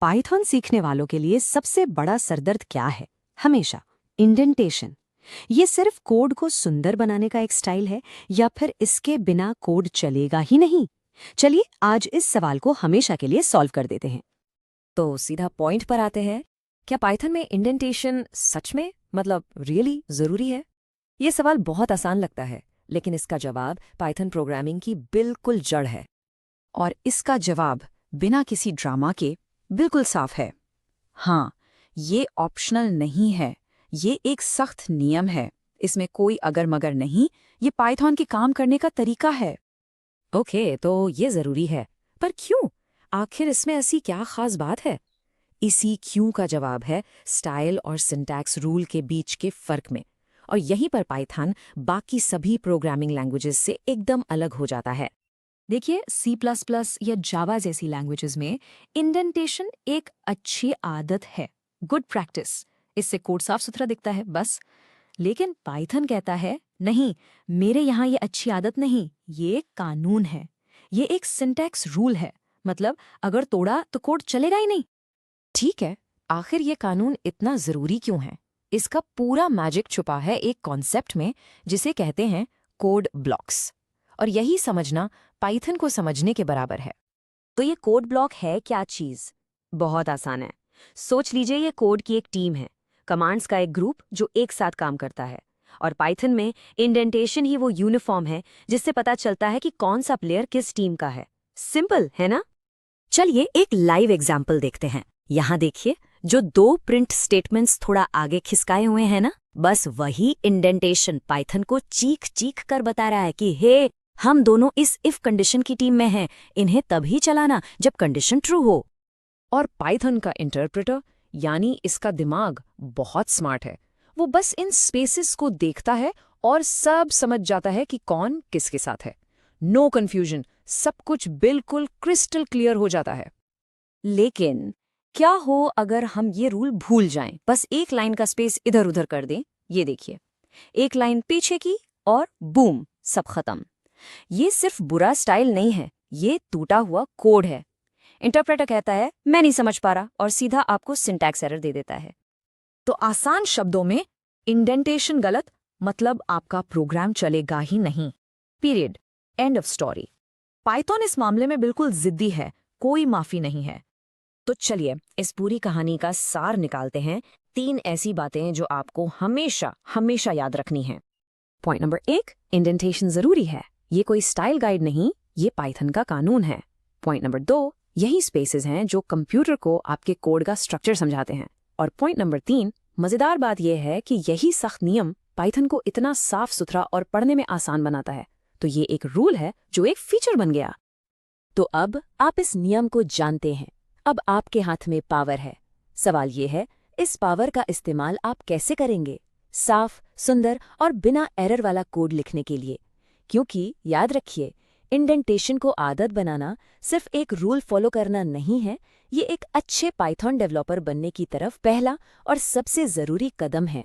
Python सीखने वालों के लिए सबसे बड़ा सरदर्द क्या है? हमेशा इंडेंटेशन। ये सिर्फ कोड को सुंदर बनाने का एक स्टाइल है या फिर इसके बिना कोड चलेगा ही नहीं? चलिए आज इस सवाल को हमेशा के लिए सॉल्व कर देते हैं। तो सीधा पॉइंट पर आते हैं। क्या पाइथन में इंडेंटेशन सच में रियली जरूरी है? ये सवाल बहुत आसान लगता है, लेकिन इसका जवाब पाइथन प्रोग्रामिंग की बिल्कुल जड़ है। और इसका जवाब बिना किसी ड्रामा के बिल्कुल साफ है। हाँ, ये ऑप्शनल नहीं है, ये एक सख्त नियम है। इसमें कोई अगर मगर नहीं, ये पाइथन के काम करने का तरीका है। ओके, तो ये जरूरी है, पर क्यों? आखिर इसमें ऐसी क्या खास बात है? इसी क्यों का जवाब है स्टाइल और सिंटैक्स रूल के बीच के फर्क में, और यहीं पर पाइथन बाकी सभी प्रोग्रामिंग लैंग्वेजेस से एकदम अलग हो जाता है। देखिए, C++ या जावा जैसी लैंग्वेजेस में इंडेंटेशन एक अच्छी आदत है, गुड प्रैक्टिस। इससे कोड साफ सुथरा दिखता है बस। लेकिन पाइथन कहता है नहीं, मेरे यहाँ ये अच्छी आदत नहीं, ये एक कानून है, ये एक सिंटैक्स रूल है। मतलब अगर तोड़ा तो कोड चलेगा ही नहीं। ठीक है, आखिर ये कानून इतना जरूरी क्यों है? इसका पूरा मैजिक छुपा है एक कॉन्सेप्ट में जिसे कहते हैं कोड ब्लॉक्स, और यही समझना पाइथन को समझने के बराबर है। तो ये कोड ब्लॉक है क्या चीज़? बहुत आसान है। सोच लीजिए ये कोड की एक टीम है, कमांड्स का एक ग्रुप जो एक साथ काम करता है। और पाइथन में इंडेंटेशन ही वो यूनिफॉर्म है जिससे पता चलता है कि कौन सा प्लेयर किस टीम का है। सिंपल है ना? चलिए एक लाइव एग्जाम्पल देखते हैं। यहाँ देखिए, जो दो प्रिंट स्टेटमेंट्स थोड़ा आगे खिसकाए हुए हैं ना, बस वही इंडेंटेशन पाइथन को चीख चीख कर बता रहा है कि हे, हम दोनों इस इफ कंडीशन की टीम में हैं, इन्हें तभी चलाना जब कंडीशन ट्रू हो। और पाइथन का इंटरप्रेटर यानी इसका दिमाग बहुत स्मार्ट है। वो बस इन स्पेसेस को देखता है और सब समझ जाता है कि कौन किसके साथ है। नो कंफ्यूजन, सब कुछ बिल्कुल क्रिस्टल क्लियर हो जाता है। लेकिन क्या हो अगर हम ये रूल भूल जाएं, बस एक लाइन का स्पेस इधर उधर कर दें? ये देखिए, एक लाइन पीछे की और बूम, सब खत्म। ये सिर्फ बुरा स्टाइल नहीं है, ये टूटा हुआ कोड है। इंटरप्रेटर कहता है मैं नहीं समझ पा रहा, और सीधा आपको सिंटैक्स एरर दे देता है। तो आसान शब्दों में, इंडेंटेशन गलत मतलब आपका प्रोग्राम चलेगा ही नहीं। Period, end of story. Python इस मामले में बिल्कुल जिद्दी है, कोई माफी नहीं है। तो चलिए इस पूरी कहानी का सार निकालते हैं। 3 ऐसी बातें जो आपको हमेशा हमेशा याद रखनी है। पॉइंट नंबर 1, इंडेंटेशन जरूरी है। ये कोई स्टाइल गाइड नहीं, ये पाइथन का कानून है। पॉइंट नंबर 2, यही स्पेसेस हैं जो कंप्यूटर को आपके कोड का स्ट्रक्चर समझाते हैं। और पॉइंट नंबर 3, मजेदार बात यह है कि यही सख्त नियम पाइथन को इतना साफ सुथरा और पढ़ने में आसान बनाता है। तो ये एक रूल है जो एक फीचर बन गया। तो अब आप इस नियम को जानते हैं, अब आपके हाथ में पावर है। सवाल ये है, इस पावर का इस्तेमाल आप कैसे करेंगे साफ, सुंदर और बिना एरर वाला कोड लिखने के लिए? क्योंकि याद रखिए, इंडेंटेशन को आदत बनाना सिर्फ एक रूल फॉलो करना नहीं है, ये एक अच्छे पाइथन डेवलपर बनने की तरफ पहला और सबसे जरूरी कदम है।